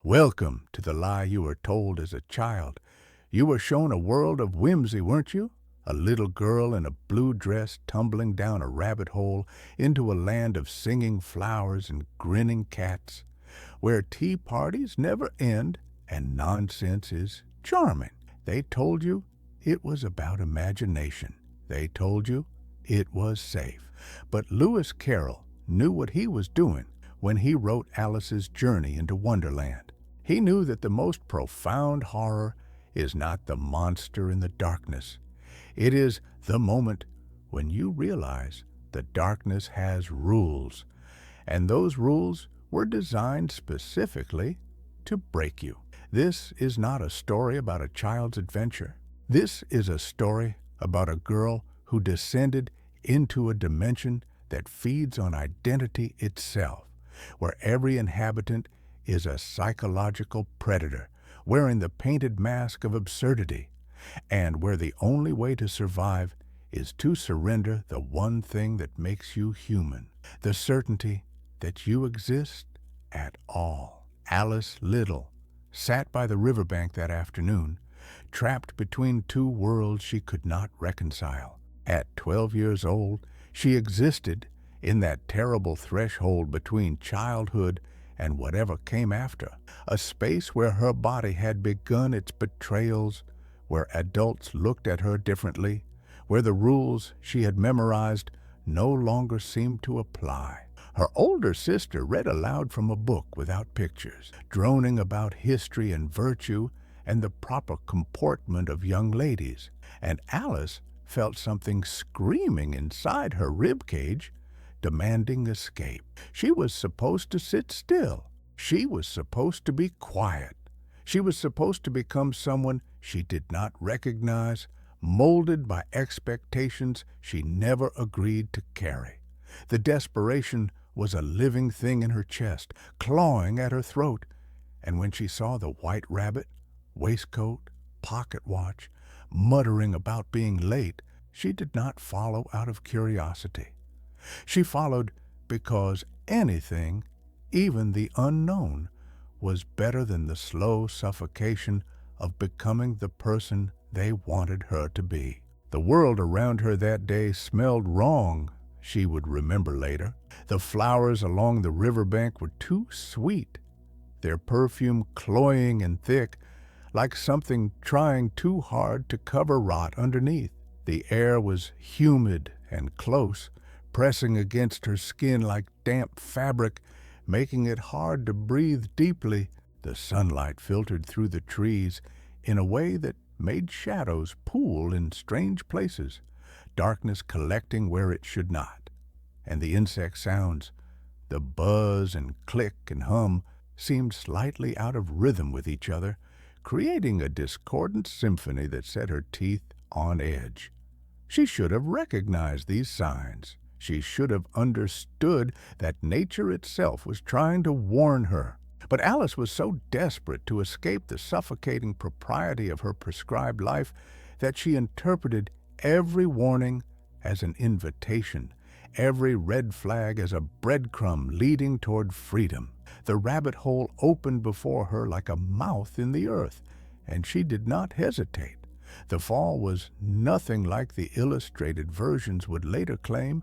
Welcome to the lie you were told as a child. You were shown a world of whimsy, weren't you? A little girl in a blue dress tumbling down a rabbit hole into a land of singing flowers and grinning cats, where tea parties never end and nonsense is charming. They told you it was about imagination. They told you it was safe. But Lewis Carroll knew what he was doing when he wrote Alice's journey into Wonderland. He knew that the most profound horror is not the monster in the darkness. It is the moment when you realize the darkness has rules, and those rules were designed specifically to break you. This is not a story about a child's adventure. This is a story about a girl who descended into a dimension that feeds on identity itself, where every inhabitant is a psychological predator wearing the painted mask of absurdity, and where the only way to survive is to surrender the one thing that makes you human, the certainty that you exist at all. Alice Little sat by the riverbank that afternoon, trapped between two worlds she could not reconcile. At 12 years old, she existed in that terrible threshold between childhood and whatever came after, a space where her body had begun its betrayals, where adults looked at her differently, where the rules she had memorized no longer seemed to apply. Her older sister read aloud from a book without pictures, droning about history and virtue and the proper comportment of young ladies, and Alice felt something screaming inside her ribcage, demanding escape. She was supposed to sit still. She was supposed to be quiet. She was supposed to become someone she did not recognize, molded by expectations she never agreed to carry. The desperation was a living thing in her chest, clawing at her throat, and when she saw the white rabbit, waistcoat, pocket watch, muttering about being late, she did not follow out of curiosity. She followed because anything, even the unknown, was better than the slow suffocation of becoming the person they wanted her to be. The world around her that day smelled wrong, she would remember later. The flowers along the riverbank were too sweet, their perfume cloying and thick, like something trying too hard to cover rot underneath. The air was humid and close, pressing against her skin like damp fabric, making it hard to breathe deeply. The sunlight filtered through the trees in a way that made shadows pool in strange places, darkness collecting where it should not. And the insect sounds, the buzz and click and hum, seemed slightly out of rhythm with each other, creating a discordant symphony that set her teeth on edge. She should have recognized these signs. She should have understood that nature itself was trying to warn her. But Alice was so desperate to escape the suffocating propriety of her prescribed life that she interpreted every warning as an invitation, every red flag as a breadcrumb leading toward freedom. The rabbit hole opened before her like a mouth in the earth, and she did not hesitate. The fall was nothing like the illustrated versions would later claim.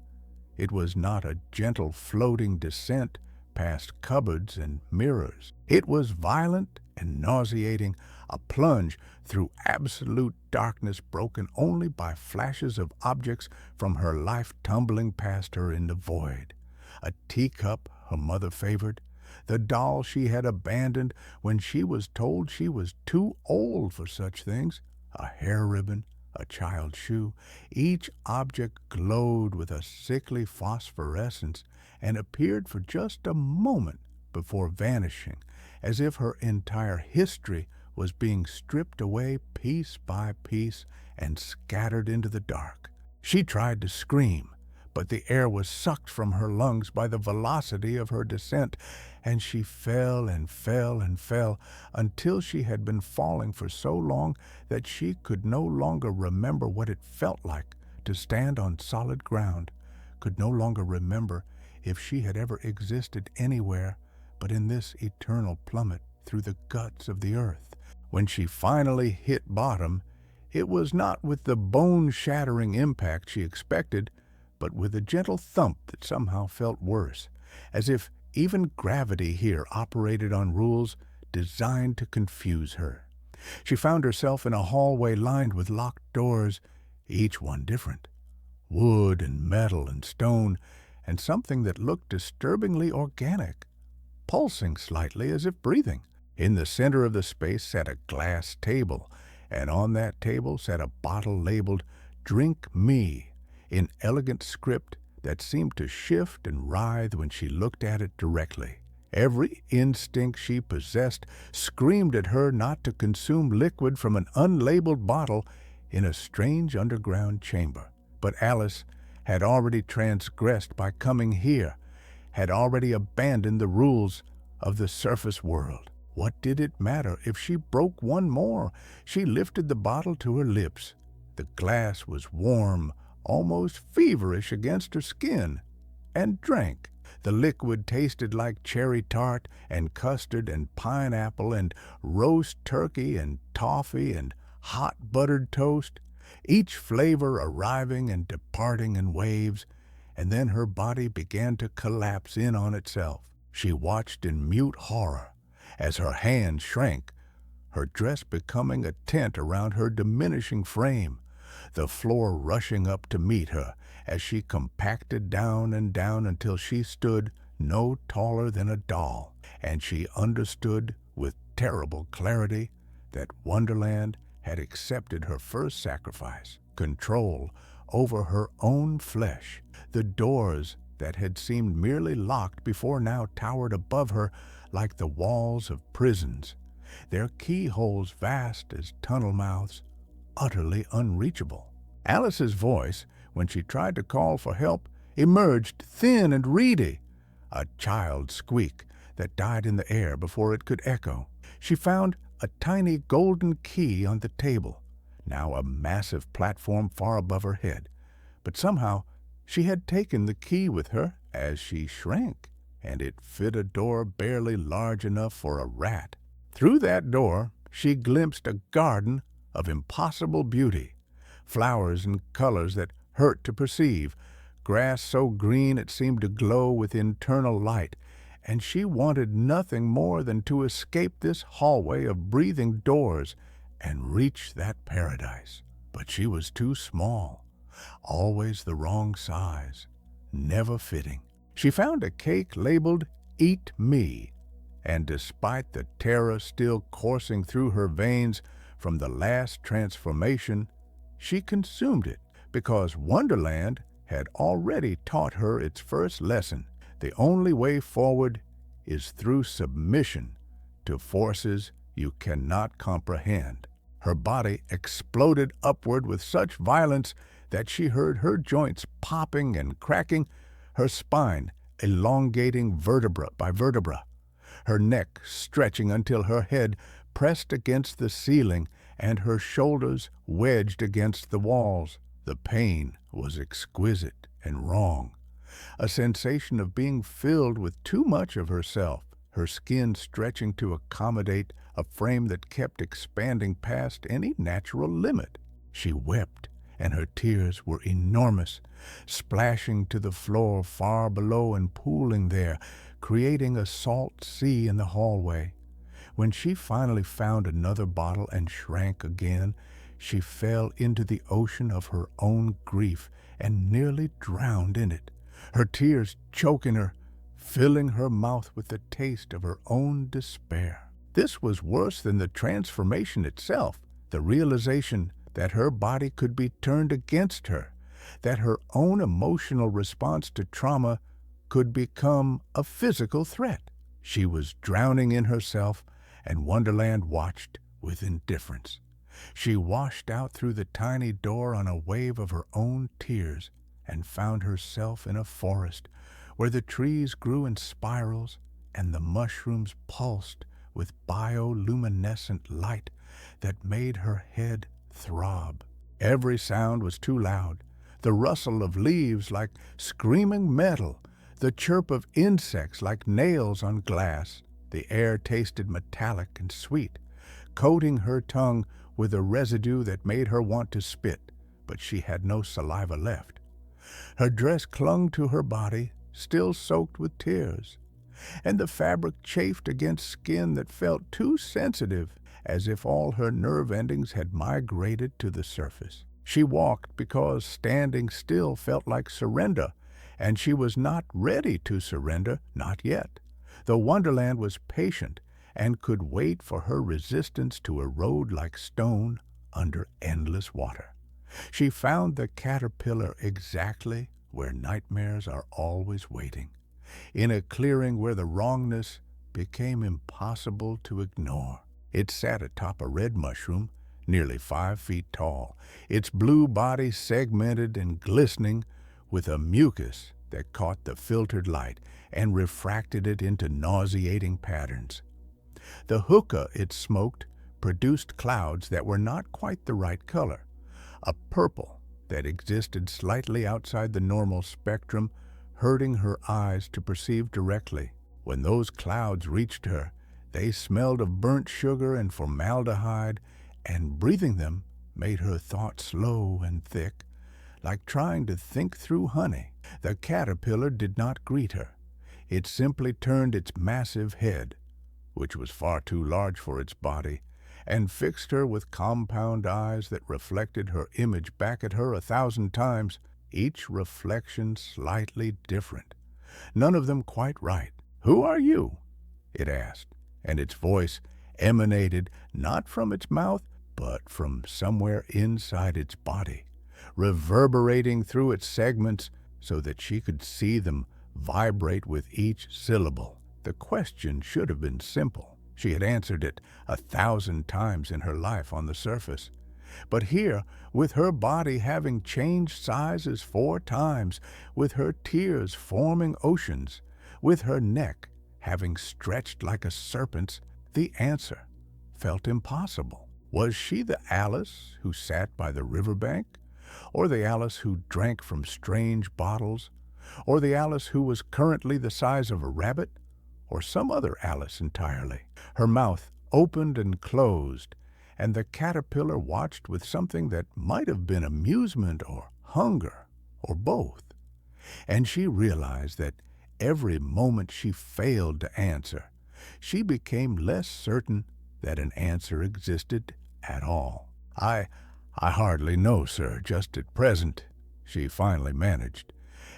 It was not a gentle floating descent past cupboards and mirrors. It was violent and nauseating, a plunge through absolute darkness broken only by flashes of objects from her life tumbling past her in the void. A teacup her mother favored, the doll she had abandoned when she was told she was too old for such things, a hair ribbon, a child's shoe. Each object glowed with a sickly phosphorescence and appeared for just a moment before vanishing, as if her entire history was being stripped away piece by piece and scattered into the dark. She tried to scream, but the air was sucked from her lungs by the velocity of her descent, and she fell and fell and fell until she had been falling for so long that she could no longer remember what it felt like to stand on solid ground, could no longer remember if she had ever existed anywhere but in this eternal plummet. through the guts of the earth. When she finally hit bottom, it was not with the bone-shattering impact she expected, but with a gentle thump that somehow felt worse, as if even gravity here operated on rules designed to confuse her. She found herself in a hallway lined with locked doors, each one different. Wood and metal and stone, and something that looked disturbingly organic, pulsing slightly as if breathing. In the center of the space sat a glass table, and on that table sat a bottle labeled "Drink Me" in elegant script that seemed to shift and writhe when she looked at it directly. Every instinct she possessed screamed at her not to consume liquid from an unlabeled bottle in a strange underground chamber. But Alice had already transgressed by coming here, had already abandoned the rules of the surface world. What did it matter if she broke one more? She lifted the bottle to her lips. The glass was warm, almost feverish against her skin, and drank. The liquid tasted like cherry tart and custard and pineapple and roast turkey and toffee and hot buttered toast, each flavor arriving and departing in waves, and then her body began to collapse in on itself. She watched in mute horror as her hand shrank, her dress becoming a tent around her diminishing frame, the floor rushing up to meet her as she compacted down and down until she stood no taller than a doll, and she understood with terrible clarity that Wonderland had accepted her first sacrifice, control over her own flesh. The doors that had seemed merely locked before now towered above her like the walls of prisons, their keyholes vast as tunnel mouths, utterly unreachable. Alice's voice, when she tried to call for help, emerged thin and reedy, a child's squeak that died in the air before it could echo. She found a tiny golden key on the table, now a massive platform far above her head, but somehow she had taken the key with her as she shrank, and it fit a door barely large enough for a rat. Through that door she glimpsed a garden of impossible beauty, flowers and colors that hurt to perceive, grass so green it seemed to glow with internal light, and she wanted nothing more than to escape this hallway of breathing doors and reach that paradise. But she was too small, always the wrong size, never fitting. She found a cake labeled "Eat Me," and despite the terror still coursing through her veins from the last transformation, she consumed it, because Wonderland had already taught her its first lesson. The only way forward is through submission to forces you cannot comprehend. Her body exploded upward with such violence that she heard her joints popping and cracking, her spine elongating vertebra by vertebra, her neck stretching until her head pressed against the ceiling and her shoulders wedged against the walls. The pain was exquisite and wrong, a sensation of being filled with too much of herself, her skin stretching to accommodate a frame that kept expanding past any natural limit. She wept, and her tears were enormous, splashing to the floor far below and pooling there, creating a salt sea in the hallway. When she finally found another bottle and shrank again, she fell into the ocean of her own grief and nearly drowned in it, her tears choking her, filling her mouth with the taste of her own despair. This was worse than the transformation itself, the realization that her body could be turned against her, that her own emotional response to trauma could become a physical threat. She was drowning in herself, and Wonderland watched with indifference. She washed out through the tiny door on a wave of her own tears and found herself in a forest where the trees grew in spirals and the mushrooms pulsed with bioluminescent light that made her head throb. Every sound was too loud, the rustle of leaves like screaming metal, the chirp of insects like nails on glass. The air tasted metallic and sweet, coating her tongue with a residue that made her want to spit, but she had no saliva left. Her dress clung to her body, still soaked with tears, and the fabric chafed against skin that felt too sensitive, as if all her nerve endings had migrated to the surface. She walked because standing still felt like surrender, and she was not ready to surrender, not yet, though Wonderland was patient and could wait for her resistance to erode like stone under endless water. She found the caterpillar exactly where nightmares are always waiting, in a clearing where the wrongness became impossible to ignore. It sat atop a red mushroom, nearly 5 feet tall, its blue body segmented and glistening with a mucus that caught the filtered light and refracted it into nauseating patterns. The hookah it smoked produced clouds that were not quite the right color, a purple that existed slightly outside the normal spectrum, hurting her eyes to perceive directly. When those clouds reached her, they smelled of burnt sugar and formaldehyde, and breathing them made her thoughts slow and thick, like trying to think through honey. The caterpillar did not greet her. It simply turned its massive head, which was far too large for its body, and fixed her with compound eyes that reflected her image back at her 1,000 times, each reflection slightly different, none of them quite right. "Who are you?" it asked, and its voice emanated not from its mouth, but from somewhere inside its body, reverberating through its segments so that she could see them vibrate with each syllable. The question should have been simple. She had answered it 1,000 times in her life on the surface. But here, with her body having changed sizes 4 times, with her tears forming oceans, with her neck having stretched like a serpent's, the answer felt impossible. Was she the Alice who sat by the riverbank, or the Alice who drank from strange bottles, or the Alice who was currently the size of a rabbit, or some other Alice entirely? Her mouth opened and closed, and the caterpillar watched with something that might have been amusement or hunger, or both. And she realized that every moment she failed to answer, she became less certain that an answer existed at all. I hardly know, sir, just at present," she finally managed,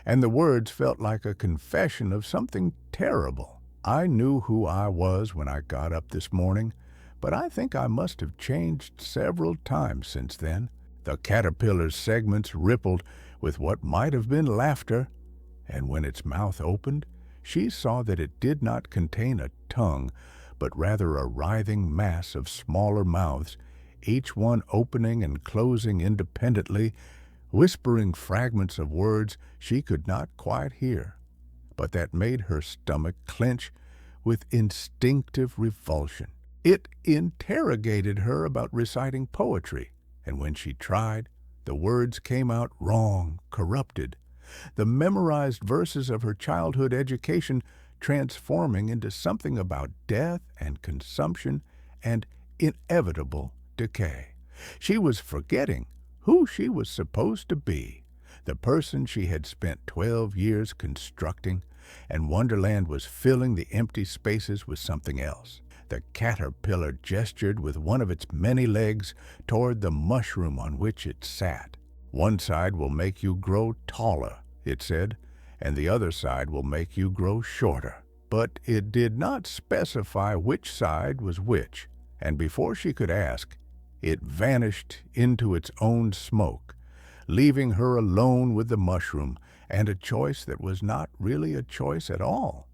and the words felt like a confession of something terrible. "I knew who I was when I got up this morning, but I think I must have changed several times since then." The caterpillar's segments rippled with what might have been laughter, and when its mouth opened, she saw that it did not contain a tongue, but rather a writhing mass of smaller mouths, each one opening and closing independently, whispering fragments of words she could not quite hear, but that made her stomach clench with instinctive revulsion. It interrogated her about reciting poetry, and when she tried, the words came out wrong, corrupted, the memorized verses of her childhood education transforming into something about death and consumption and inevitable decay. She was forgetting who she was supposed to be, the person she had spent 12 years constructing, and Wonderland was filling the empty spaces with something else. The caterpillar gestured with one of its many legs toward the mushroom on which it sat. "One side will make you grow taller," it said, "and the other side will make you grow shorter." But it did not specify which side was which, and before she could ask, it vanished into its own smoke, leaving her alone with the mushroom and a choice that was not really a choice at all.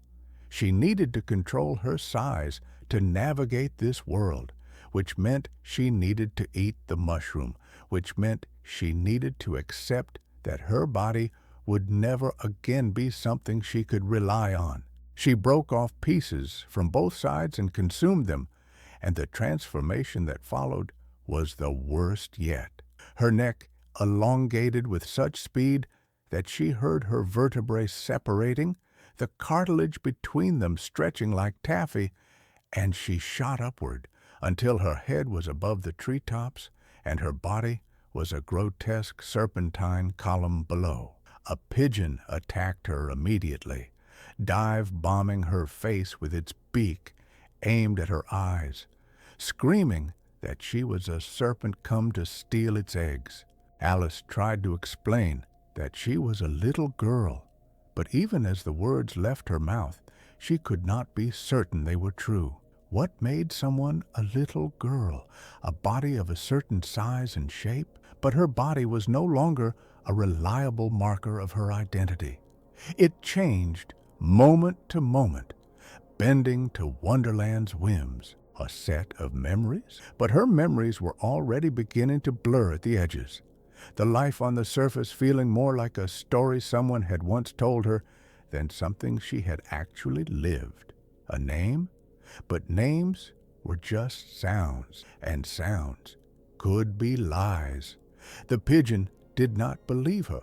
She needed to control her size to navigate this world, which meant she needed to eat the mushroom, which meant she needed to accept that her body would never again be something she could rely on. She broke off pieces from both sides and consumed them, and the transformation that followed was the worst yet. Her neck elongated with such speed that she heard her vertebrae separating, the cartilage between them stretching like taffy, and she shot upward until her head was above the treetops and her body was a grotesque serpentine column below. A pigeon attacked her immediately, dive-bombing her face with its beak aimed at her eyes, screaming that she was a serpent come to steal its eggs. Alice tried to explain that she was a little girl, but even as the words left her mouth, she could not be certain they were true. What made someone a little girl? A body of a certain size and shape? But her body was no longer a reliable marker of her identity. It changed moment to moment, bending to Wonderland's whims. A set of memories? But her memories were already beginning to blur at the edges, the life on the surface feeling more like a story someone had once told her than something she had actually lived. A name? But names were just sounds, and sounds could be lies. The pigeon did not believe her,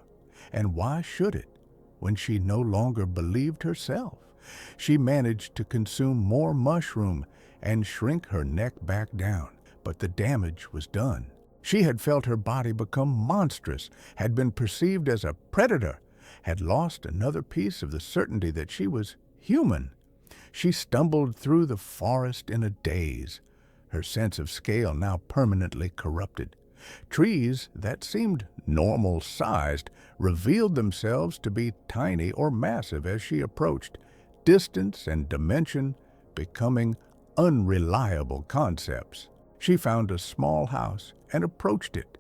and why should it, when she no longer believed herself? She managed to consume more mushroom and shrink her neck back down, but the damage was done. She had felt her body become monstrous, had been perceived as a predator, had lost another piece of the certainty that she was human. She stumbled through the forest in a daze, her sense of scale now permanently corrupted. Trees that seemed normal-sized revealed themselves to be tiny or massive as she approached, distance and dimension becoming unreliable concepts. She found a small house and approached it,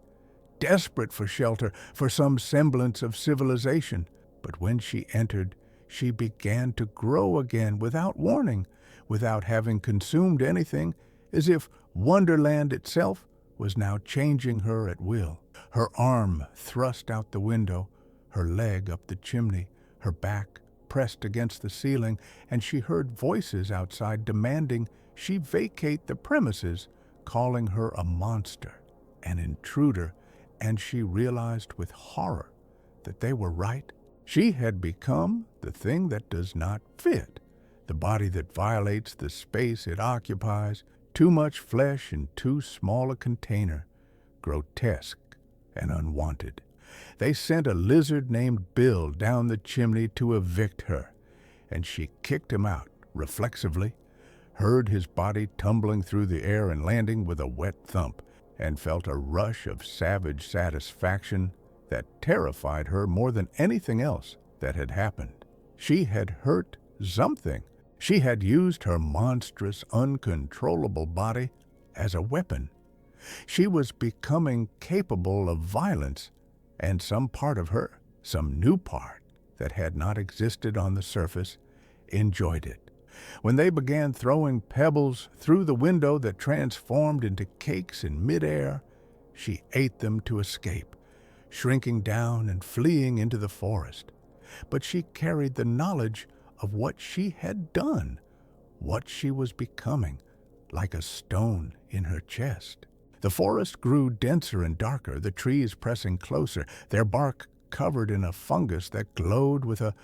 desperate for shelter, for some semblance of civilization. But when she entered, she began to grow again without warning, without having consumed anything, as if Wonderland itself was now changing her at will. Her arm thrust out the window, her leg up the chimney, her back pressed against the ceiling, and she heard voices outside demanding she vacate the premises, calling her a monster, an intruder, and she realized with horror that they were right. She had become the thing that does not fit, the body that violates the space it occupies, too much flesh in too small a container, grotesque and unwanted. They sent a lizard named Bill down the chimney to evict her, and she kicked him out reflexively, heard his body tumbling through the air and landing with a wet thump, and felt a rush of savage satisfaction that terrified her more than anything else that had happened. She had hurt something. She had used her monstrous, uncontrollable body as a weapon. She was becoming capable of violence, and some part of her, some new part that had not existed on the surface, enjoyed it. When they began throwing pebbles through the window that transformed into cakes in midair, she ate them to escape, shrinking down and fleeing into the forest. But she carried the knowledge of what she had done, what she was becoming, like a stone in her chest. The forest grew denser and darker, the trees pressing closer, their bark covered in a fungus that glowed with a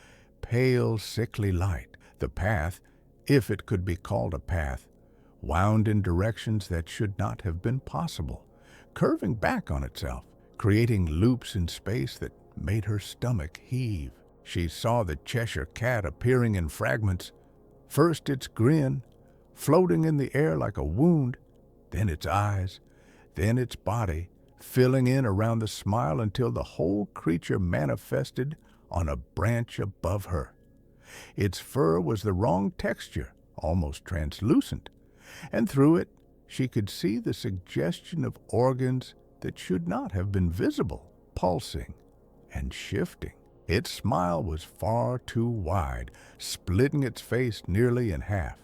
pale, sickly light. The path, if it could be called a path, wound in directions that should not have been possible, curving back on itself, creating loops in space that made her stomach heave. She saw the Cheshire Cat appearing in fragments, first its grin, floating in the air like a wound, then its eyes, then its body, filling in around the smile until the whole creature manifested on a branch above her. Its fur was the wrong texture, almost translucent, and through it she could see the suggestion of organs that should not have been visible, pulsing and shifting. Its smile was far too wide, splitting its face nearly in half,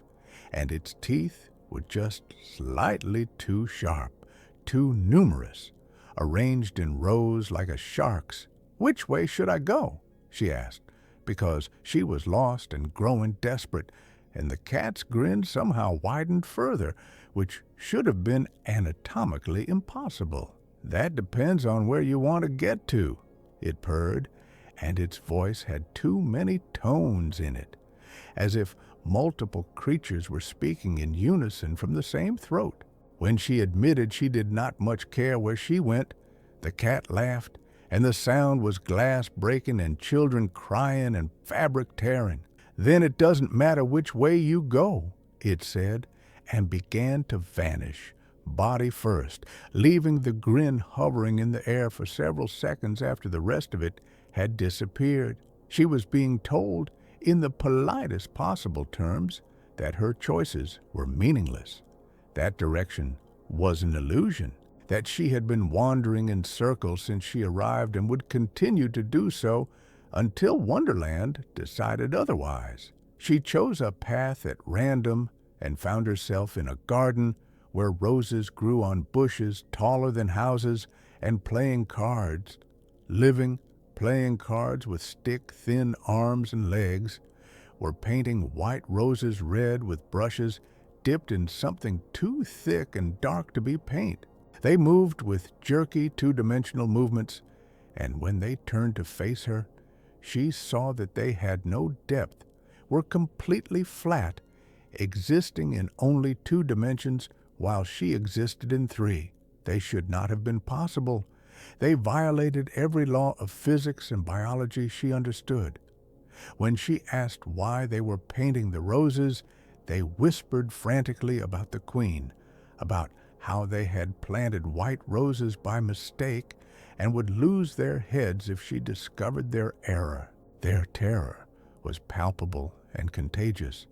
and its teeth were just slightly too sharp, too numerous, arranged in rows like a shark's. "Which way should I go?" she asked, because she was lost and growing desperate, and the cat's grin somehow widened further, which should have been anatomically impossible. "That depends on where you want to get to," it purred, and its voice had too many tones in it, as if Multiple creatures were speaking in unison from the same throat. When she admitted she did not much care where she went, the cat laughed, and the sound was glass breaking and children crying and fabric tearing. "Then it doesn't matter which way you go," it said, and began to vanish, body first, leaving the grin hovering in the air for several seconds after the rest of it had disappeared. She was being told, in the politest possible terms, that her choices were meaningless. That direction was an illusion, that she had been wandering in circles since she arrived and would continue to do so until Wonderland decided otherwise. She chose a path at random and found herself in a garden where roses grew on bushes taller than houses and playing cards, living playing cards with stick-thin arms and legs, were painting white roses red with brushes dipped in something too thick and dark to be paint. They moved with jerky two-dimensional movements, and when they turned to face her, she saw that they had no depth, were completely flat, existing in only 2 dimensions while she existed in 3. They should not have been possible. They violated every law of physics and biology she understood. When she asked why they were painting the roses, they whispered frantically about the Queen, about how they had planted white roses by mistake and would lose their heads if she discovered their error. Their terror was palpable and contagious,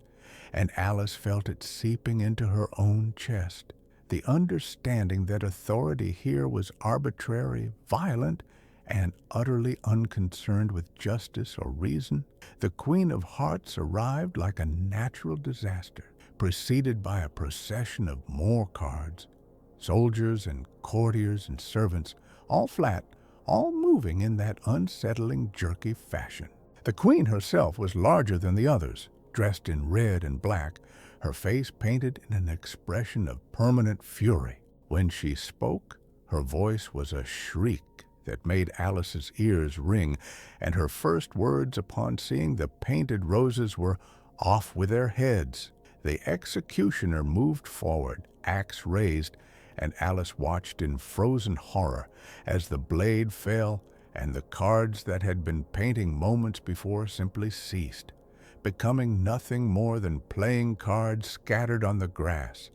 and Alice felt it seeping into her own chest. The understanding that authority here was arbitrary, violent, and utterly unconcerned with justice or reason. The Queen of Hearts arrived like a natural disaster, preceded by a procession of more cards, soldiers and courtiers and servants, all flat, all moving in that unsettling, jerky fashion. The Queen herself was larger than the others, dressed in red and black, her face painted in an expression of permanent fury. When she spoke, her voice was a shriek that made Alice's ears ring, and her first words upon seeing the painted roses were, "Off with their heads." The executioner moved forward, axe raised, and Alice watched in frozen horror as the blade fell and the cards that had been painting moments before simply ceased, becoming nothing more than playing cards scattered on the grass,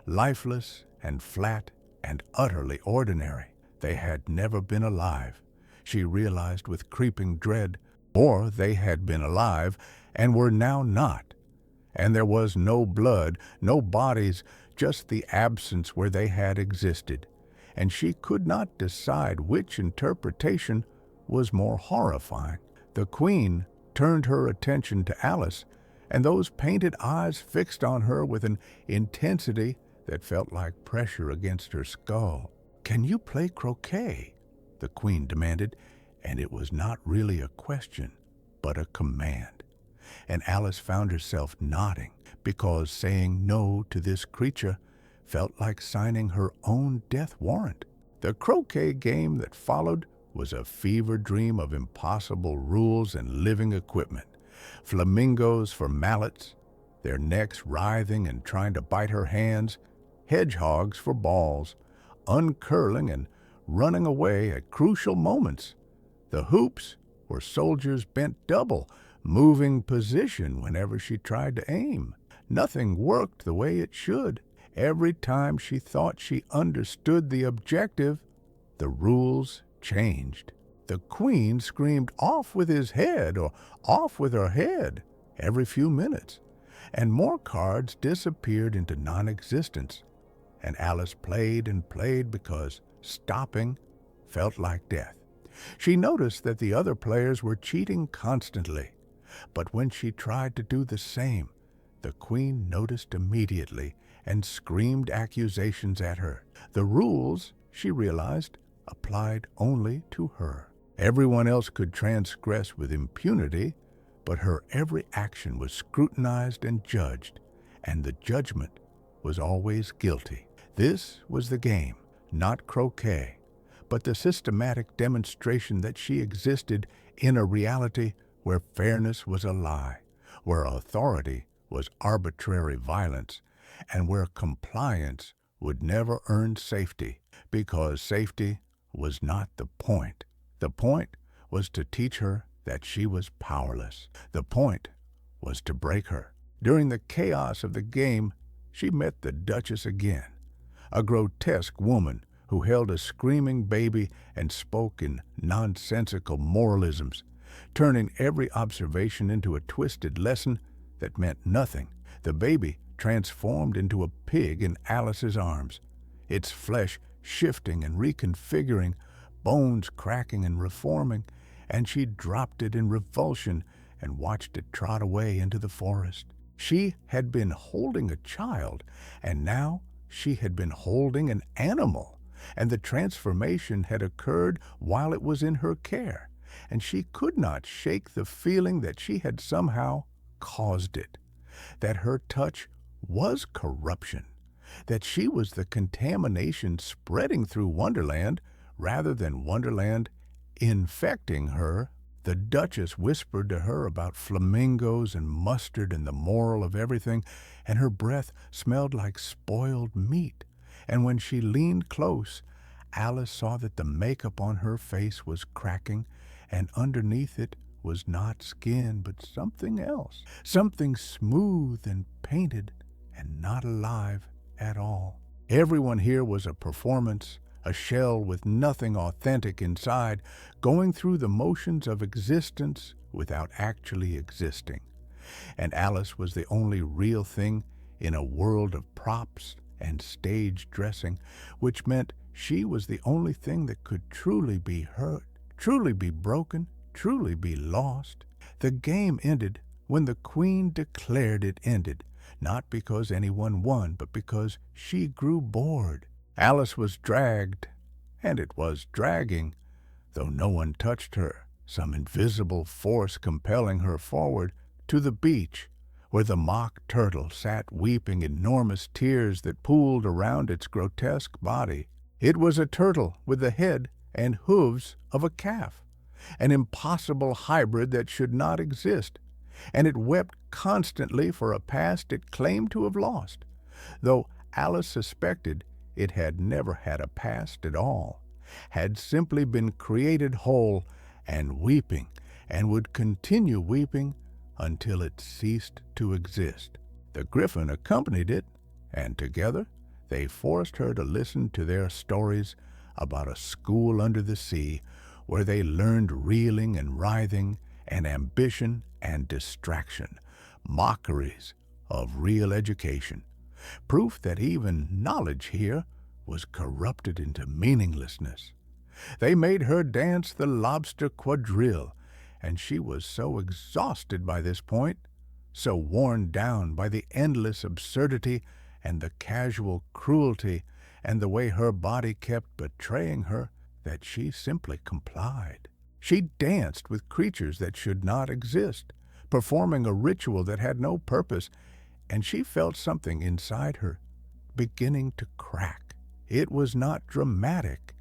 lifeless and flat and utterly ordinary. They had never been alive, she realized with creeping dread, or they had been alive and were now not. And there was no blood, no bodies, just the absence where they had existed, and she could not decide which interpretation was more horrifying. The Queen turned her attention to Alice, and those painted eyes fixed on her with an intensity that felt like pressure against her skull. "Can you play croquet?" the Queen demanded, and it was not really a question, but a command. And Alice found herself nodding, because saying no to this creature felt like signing her own death warrant. The croquet game that followed was a fever dream of impossible rules and living equipment. Flamingos for mallets, their necks writhing and trying to bite her hands, hedgehogs for balls, uncurling and running away at crucial moments. The hoops were soldiers bent double, moving position whenever she tried to aim. Nothing worked the way it should. Every time she thought she understood the objective, the rules changed. The Queen screamed, "Off with his head," or "Off with her head," every few minutes, and more cards disappeared into non-existence. And Alice played and played because stopping felt like death. She noticed that the other players were cheating constantly, but when she tried to do the same, the Queen noticed immediately and screamed accusations at her. The rules, she realized, applied only to her. Everyone else could transgress with impunity, but her every action was scrutinized and judged, and the judgment was always guilty. This was the game, not croquet, but the systematic demonstration that she existed in a reality where fairness was a lie, where authority was arbitrary violence, and where compliance would never earn safety, because safety was not the point. The point was to teach her that she was powerless. The point was to break her. During the chaos of the game, she met the Duchess again, a grotesque woman who held a screaming baby and spoke in nonsensical moralisms, turning every observation into a twisted lesson that meant nothing. The baby transformed into a pig in Alice's arms, its flesh shifting and reconfiguring, bones cracking and reforming, and she dropped it in revulsion and watched it trot away into the forest. She had been holding a child, and now she had been holding an animal, and the transformation had occurred while it was in her care, and she could not shake the feeling that she had somehow caused it, that her touch was corruption, that she was the contamination spreading through Wonderland rather than Wonderland infecting her. The Duchess whispered to her about flamingos and mustard and the moral of everything, and her breath smelled like spoiled meat. And when she leaned close, Alice saw that the makeup on her face was cracking, and underneath it was not skin but something else, something smooth and painted and not alive at all. Everyone here was a performance, a shell with nothing authentic inside, going through the motions of existence without actually existing. And Alice was the only real thing in a world of props and stage dressing, which meant she was the only thing that could truly be hurt, truly be broken, truly be lost. The game ended when the Queen declared it ended, not because anyone won, but because she grew bored. Alice was dragged, and it was dragging, though no one touched her, some invisible force compelling her forward, to the beach, where the mock turtle sat weeping enormous tears that pooled around its grotesque body. It was a turtle with the head and hooves of a calf, an impossible hybrid that should not exist, and it wept constantly for a past it claimed to have lost, though Alice suspected it had never had a past at all, had simply been created whole and weeping, and would continue weeping until it ceased to exist. The griffin accompanied it, and together they forced her to listen to their stories about a school under the sea where they learned reeling and writhing and ambition and distraction, mockeries of real education, proof that even knowledge here was corrupted into meaninglessness. They made her dance the lobster quadrille, and she was so exhausted by this point, so worn down by the endless absurdity and the casual cruelty and the way her body kept betraying her, that she simply complied. She danced with creatures that should not exist, performing a ritual that had no purpose, and she felt something inside her beginning to crack. It was not dramatic.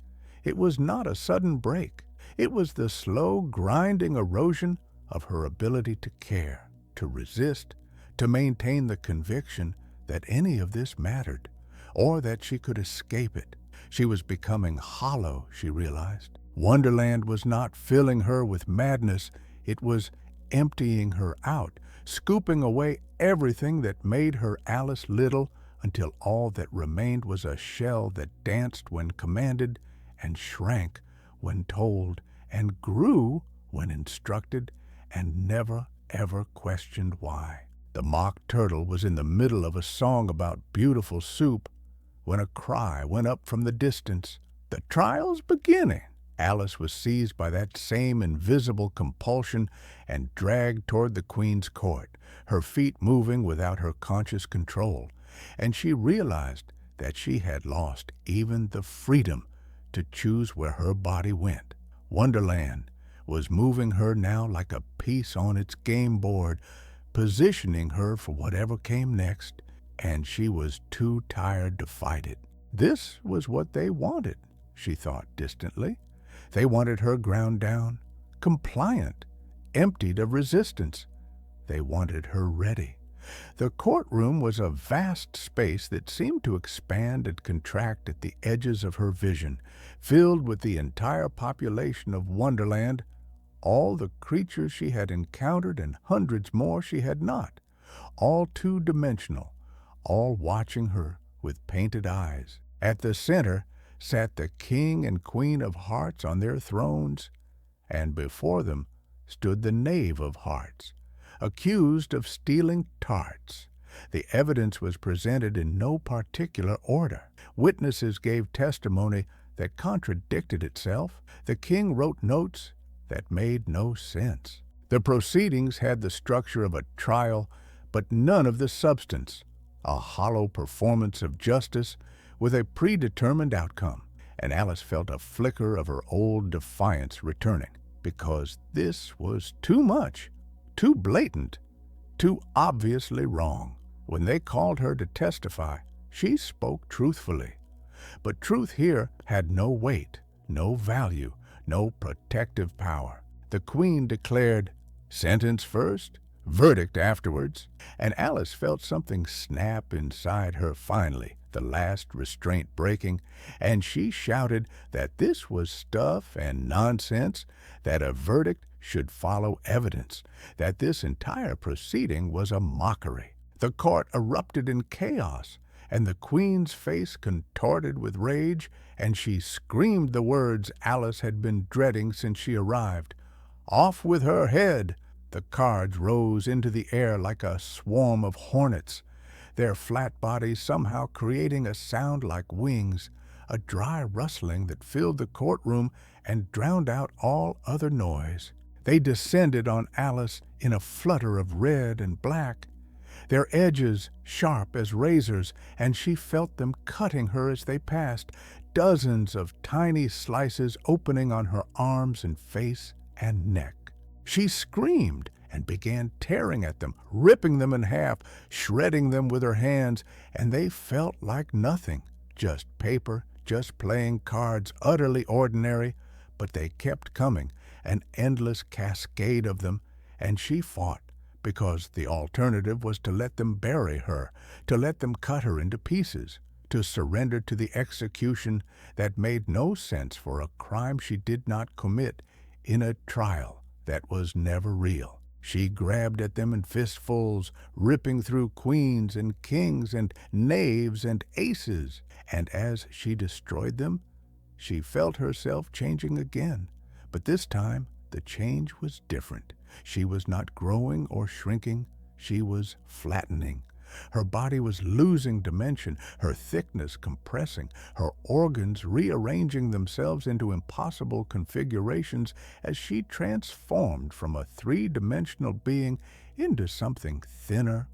It was not a sudden break. It was the slow, grinding erosion of her ability to care, to resist, to maintain the conviction that any of this mattered, or that she could escape it. She was becoming hollow, she realized. Wonderland was not filling her with madness. It was emptying her out, scooping away everything that made her Alice Little, until all that remained was a shell that danced when commanded, and shrank when told, and grew when instructed, and never ever questioned why. The mock turtle was in the middle of a song about beautiful soup when a cry went up from the distance. The trial's beginning. Alice was seized by that same invisible compulsion and dragged toward the Queen's court, her feet moving without her conscious control, and she realized that she had lost even the freedom to choose where her body went. Wonderland was moving her now like a piece on its game board, positioning her for whatever came next, and she was too tired to fight it. This was what they wanted, she thought distantly. They wanted her ground down, compliant, emptied of resistance. They wanted her ready, The courtroom was a vast space that seemed to expand and contract at the edges of her vision, filled with the entire population of Wonderland, all the creatures she had encountered and hundreds more she had not, all two-dimensional, all watching her with painted eyes. At the center sat the King and Queen of Hearts on their thrones, and before them stood the Knave of Hearts, accused of stealing tarts. The evidence was presented in no particular order. Witnesses gave testimony that contradicted itself. The king wrote notes that made no sense. The proceedings had the structure of a trial, but none of the substance, a hollow performance of justice with a predetermined outcome. And Alice felt a flicker of her old defiance returning, because this was too much, too blatant, too obviously wrong. When they called her to testify, she spoke truthfully. But truth here had no weight, no value, no protective power. The Queen declared, "Sentence first, verdict afterwards," and Alice felt something snap inside her finally, the last restraint breaking, and she shouted that this was stuff and nonsense, that a verdict should follow evidence, that this entire proceeding was a mockery. The court erupted in chaos, and the Queen's face contorted with rage, and she screamed the words Alice had been dreading since she arrived. "Off with her head!" The cards rose into the air like a swarm of hornets, their flat bodies somehow creating a sound like wings, a dry rustling that filled the courtroom and drowned out all other noise. They descended on Alice in a flutter of red and black, their edges sharp as razors, and she felt them cutting her as they passed, dozens of tiny slices opening on her arms and face and neck. She screamed and began tearing at them, ripping them in half, shredding them with her hands, and they felt like nothing, just paper, just playing cards, utterly ordinary, but they kept coming, an endless cascade of them, and she fought, because the alternative was to let them bury her, to let them cut her into pieces, to surrender to the execution that made no sense for a crime she did not commit in a trial that was never real. She grabbed at them in fistfuls, ripping through queens and kings and knaves and aces, and as she destroyed them, she felt herself changing again. But this time, the change was different. She was not growing or shrinking, she was flattening. Her body was losing dimension, her thickness compressing, her organs rearranging themselves into impossible configurations as she transformed from a three-dimensional being into something thinner,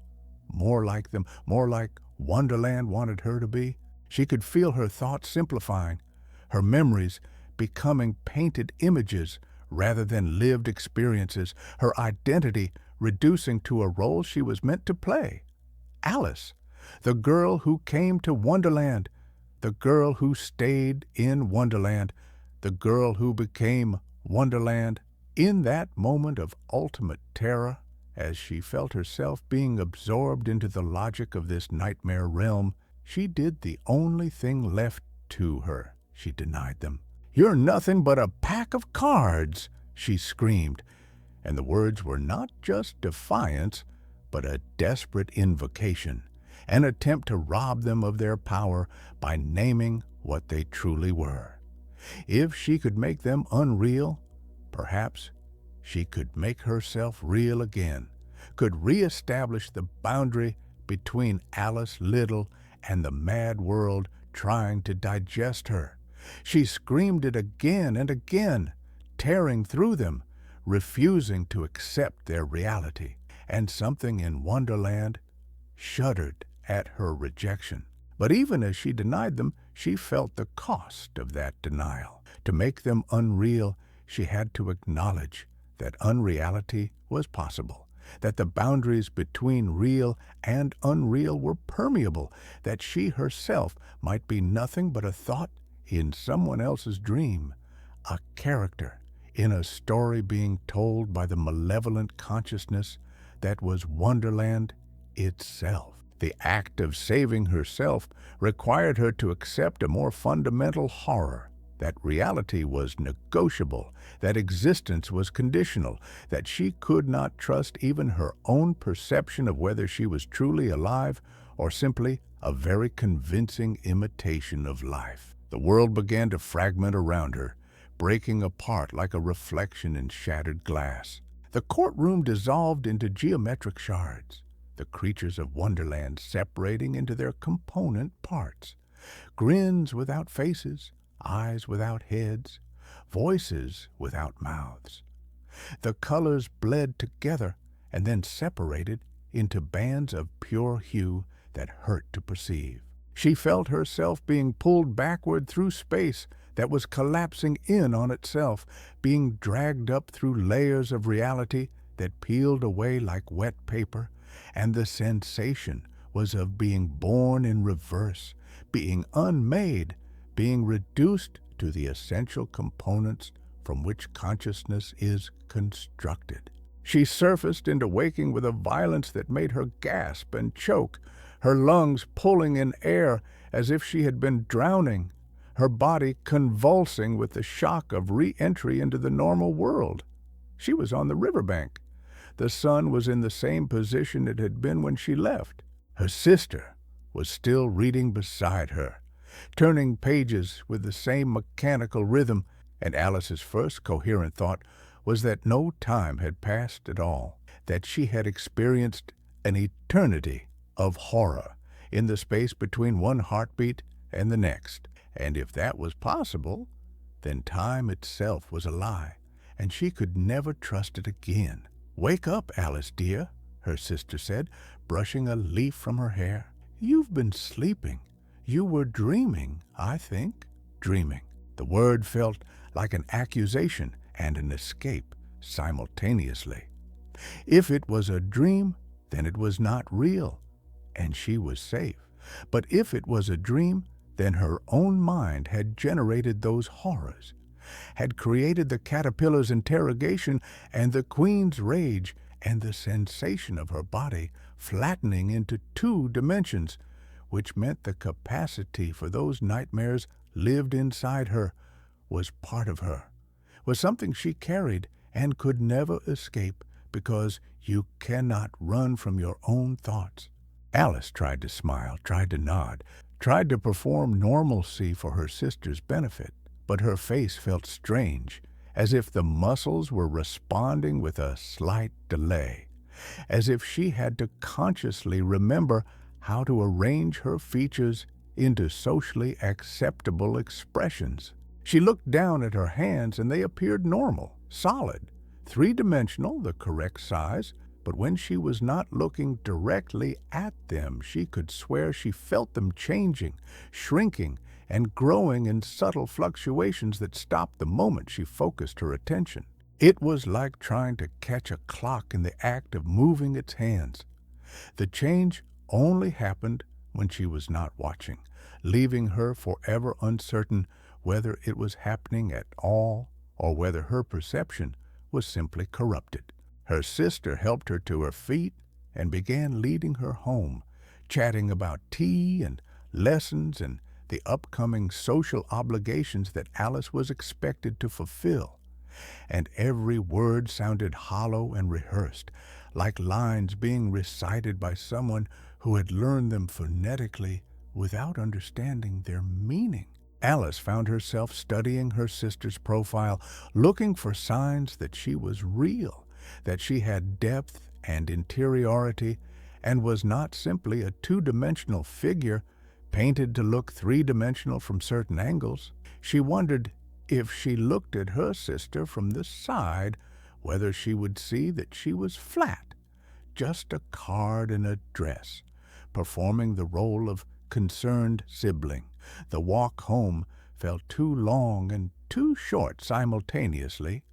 more like them, more like Wonderland wanted her to be. She could feel her thoughts simplifying, her memories becoming painted images rather than lived experiences, her identity reducing to a role she was meant to play. Alice, the girl who came to Wonderland, the girl who stayed in Wonderland, the girl who became Wonderland. In that moment of ultimate terror, as she felt herself being absorbed into the logic of this nightmare realm, she did the only thing left to her. She denied them. "You're nothing but a pack of cards," she screamed, and the words were not just defiance, but a desperate invocation, an attempt to rob them of their power by naming what they truly were. If she could make them unreal, perhaps she could make herself real again, could reestablish the boundary between Alice Little and the mad world trying to digest her. She screamed it again and again, tearing through them, refusing to accept their reality, and something in Wonderland shuddered at her rejection. But even as she denied them, she felt the cost of that denial. To make them unreal, she had to acknowledge that unreality was possible, that the boundaries between real and unreal were permeable, that she herself might be nothing but a thought in someone else's dream, a character in a story being told by the malevolent consciousness that was Wonderland itself. The act of saving herself required her to accept a more fundamental horror, that reality was negotiable, that existence was conditional, that she could not trust even her own perception of whether she was truly alive or simply a very convincing imitation of life. The world began to fragment around her, breaking apart like a reflection in shattered glass. The courtroom dissolved into geometric shards, the creatures of Wonderland separating into their component parts. Grins without faces, eyes without heads, voices without mouths. The colors bled together and then separated into bands of pure hue that hurt to perceive. She felt herself being pulled backward through space that was collapsing in on itself, being dragged up through layers of reality that peeled away like wet paper, and the sensation was of being born in reverse, being unmade, being reduced to the essential components from which consciousness is constructed. She surfaced into waking with a violence that made her gasp and choke, her lungs pulling in air as if she had been drowning, her body convulsing with the shock of re-entry into the normal world. She was on the riverbank. The sun was in the same position it had been when she left. Her sister was still reading beside her, turning pages with the same mechanical rhythm, and Alice's first coherent thought was that no time had passed at all, that she had experienced an eternity of horror in the space between one heartbeat and the next. And if that was possible, then time itself was a lie, and she could never trust it again. "Wake up, Alice dear," her sister said, brushing a leaf from her hair. "You've been sleeping. You were dreaming, I think." Dreaming. The word felt like an accusation and an escape simultaneously. If it was a dream, then it was not real, and she was safe. But if it was a dream, then her own mind had generated those horrors, had created the caterpillar's interrogation and the queen's rage and the sensation of her body flattening into 2 dimensions, which meant the capacity for those nightmares lived inside her, was part of her, was something she carried and could never escape, because you cannot run from your own thoughts. Alice tried to smile, tried to nod, tried to perform normalcy for her sister's benefit, but her face felt strange, as if the muscles were responding with a slight delay, as if she had to consciously remember how to arrange her features into socially acceptable expressions. She looked down at her hands and they appeared normal, solid, 3-dimensional, the correct size, but when she was not looking directly at them, she could swear she felt them changing, shrinking, and growing in subtle fluctuations that stopped the moment she focused her attention. It was like trying to catch a clock in the act of moving its hands. The change only happened when she was not watching, leaving her forever uncertain whether it was happening at all or whether her perception was simply corrupted. Her sister helped her to her feet and began leading her home, chatting about tea and lessons and the upcoming social obligations that Alice was expected to fulfill. And every word sounded hollow and rehearsed, like lines being recited by someone who had learned them phonetically without understanding their meaning. Alice found herself studying her sister's profile, looking for signs that she was real, that she had depth and interiority, and was not simply a 2-dimensional figure painted to look 3-dimensional from certain angles. She wondered if she looked at her sister from the side, whether she would see that she was flat, just a card in a dress, performing the role of concerned sibling. The walk home felt too long and too short simultaneously,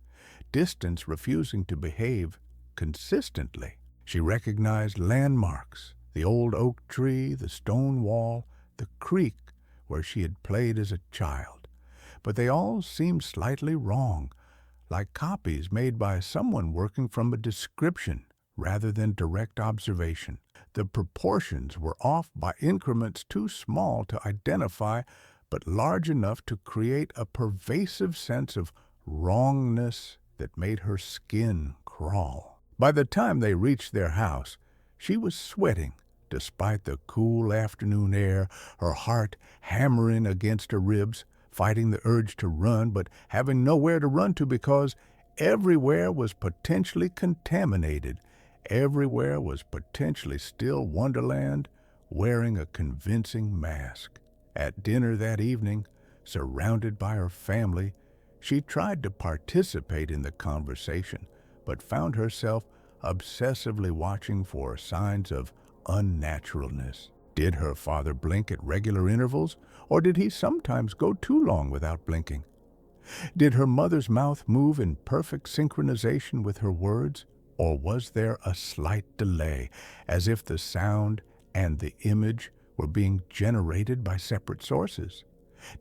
distance refusing to behave consistently. She recognized landmarks, the old oak tree, the stone wall, the creek where she had played as a child, but they all seemed slightly wrong, like copies made by someone working from a description rather than direct observation. The proportions were off by increments too small to identify, but large enough to create a pervasive sense of wrongness that made her skin crawl. By the time they reached their house, she was sweating, despite the cool afternoon air, her heart hammering against her ribs, fighting the urge to run, but having nowhere to run to because everywhere was potentially contaminated. Everywhere was potentially still Wonderland, wearing a convincing mask. At dinner that evening, surrounded by her family, she tried to participate in the conversation, but found herself obsessively watching for signs of unnaturalness. Did her father blink at regular intervals, or did he sometimes go too long without blinking? Did her mother's mouth move in perfect synchronization with her words, or was there a slight delay, as if the sound and the image were being generated by separate sources?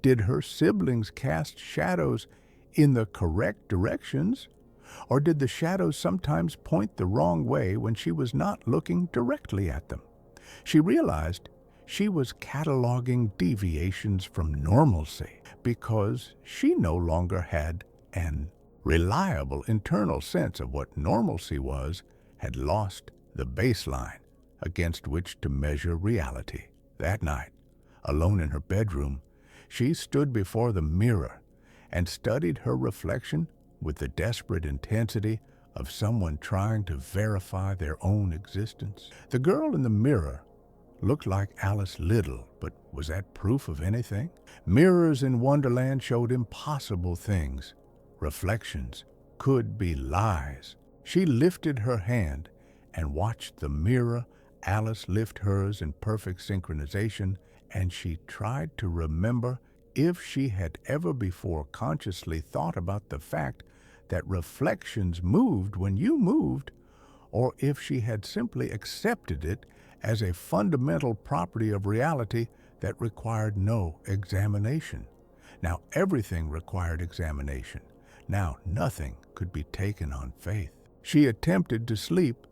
Did her siblings cast shadows in the correct directions, or did the shadows sometimes point the wrong way when she was not looking directly at them? She realized she was cataloging deviations from normalcy because she no longer had an reliable internal sense of what normalcy was, had lost the baseline against which to measure reality. That night, alone in her bedroom, she stood before the mirror and studied her reflection with the desperate intensity of someone trying to verify their own existence. The girl in the mirror looked like Alice Liddell, but was that proof of anything? Mirrors in Wonderland showed impossible things. Reflections could be lies. She lifted her hand and watched the mirror Alice lift hers in perfect synchronization, and she tried to remember if she had ever before consciously thought about the fact that reflections moved when you moved, or if she had simply accepted it as a fundamental property of reality that required no examination. Now everything required examination. Now nothing could be taken on faith. She attempted to sleep,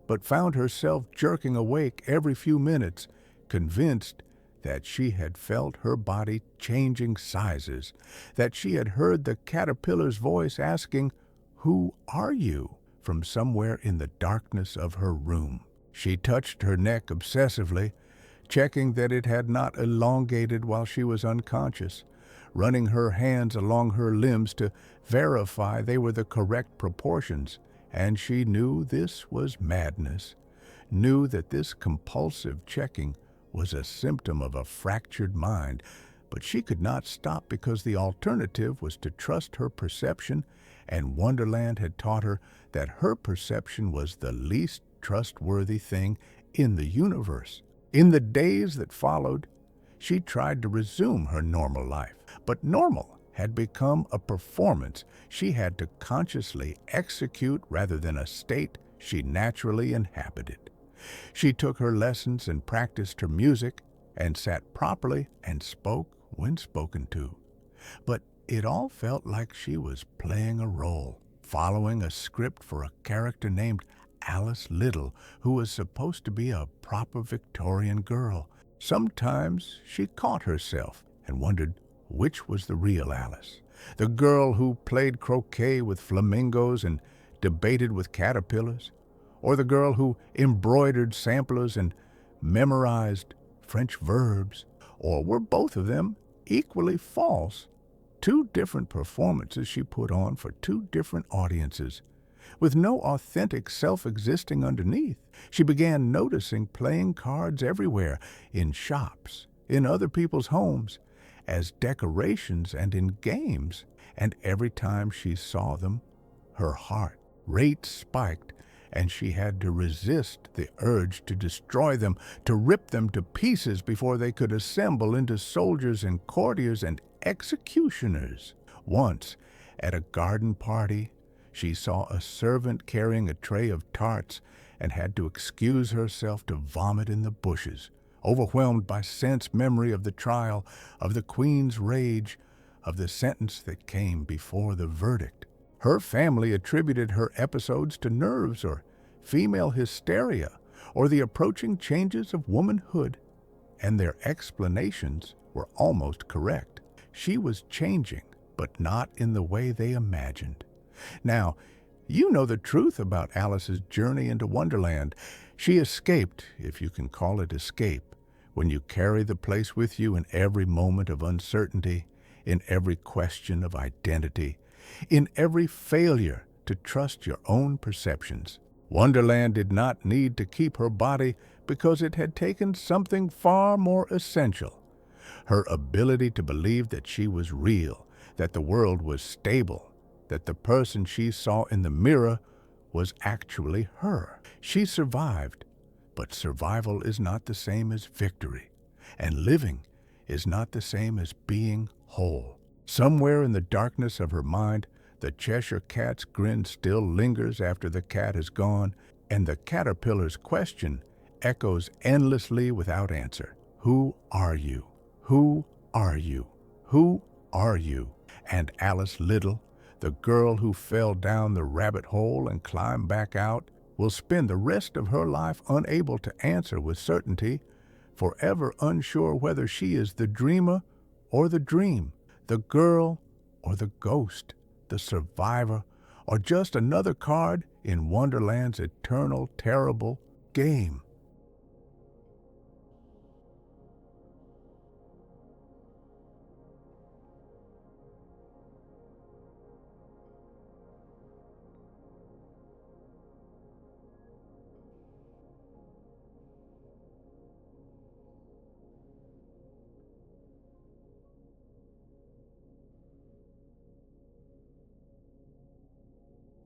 but found herself jerking awake every few minutes, convinced that she had felt her body changing sizes, that she had heard the caterpillar's voice asking, "Who are you?" from somewhere in the darkness of her room. She touched her neck obsessively, checking that it had not elongated while she was unconscious, running her hands along her limbs to verify they were the correct proportions, and she knew this was madness, knew that this compulsive checking was a symptom of a fractured mind, but she could not stop because the alternative was to trust her perception, and Wonderland had taught her that her perception was the least trustworthy thing in the universe. In the days that followed, she tried to resume her normal life, but normal had become a performance she had to consciously execute rather than a state she naturally inhabited. She took her lessons and practiced her music and sat properly and spoke when spoken to. But it all felt like she was playing a role, following a script for a character named Alice Liddell, who was supposed to be a proper Victorian girl. Sometimes she caught herself and wondered which was the real Alice, the girl who played croquet with flamingos and debated with caterpillars, or the girl who embroidered samplers and memorized French verbs, or were both of them equally false? Two different performances she put on for two different audiences, with no authentic self existing underneath. She began noticing playing cards everywhere, in shops, in other people's homes, as decorations and in games, and every time she saw them, her heart rate spiked, and she had to resist the urge to destroy them, to rip them to pieces before they could assemble into soldiers and courtiers and executioners. Once, at a garden party, she saw a servant carrying a tray of tarts and had to excuse herself to vomit in the bushes, overwhelmed by sense memory of the trial, of the Queen's rage, of the sentence that came before the verdict. Her family attributed her episodes to nerves or female hysteria, or the approaching changes of womanhood, and their explanations were almost correct. She was changing, but not in the way they imagined. Now, you know the truth about Alice's journey into Wonderland. She escaped, if you can call it escape, when you carry the place with you in every moment of uncertainty, in every question of identity, in every failure to trust your own perceptions. Wonderland did not need to keep her body because it had taken something far more essential: her ability to believe that she was real, that the world was stable, that the person she saw in the mirror was actually her. She survived, but survival is not the same as victory, and living is not the same as being whole. Somewhere in the darkness of her mind, the Cheshire Cat's grin still lingers after the cat is gone, and the caterpillar's question echoes endlessly without answer. Who are you? Who are you? Who are you? And Alice Little, the girl who fell down the rabbit hole and climbed back out, will spend the rest of her life unable to answer with certainty, forever unsure whether she is the dreamer or the dream, the girl or the ghost, the survivor, or just another card in Wonderland's eternal, terrible game.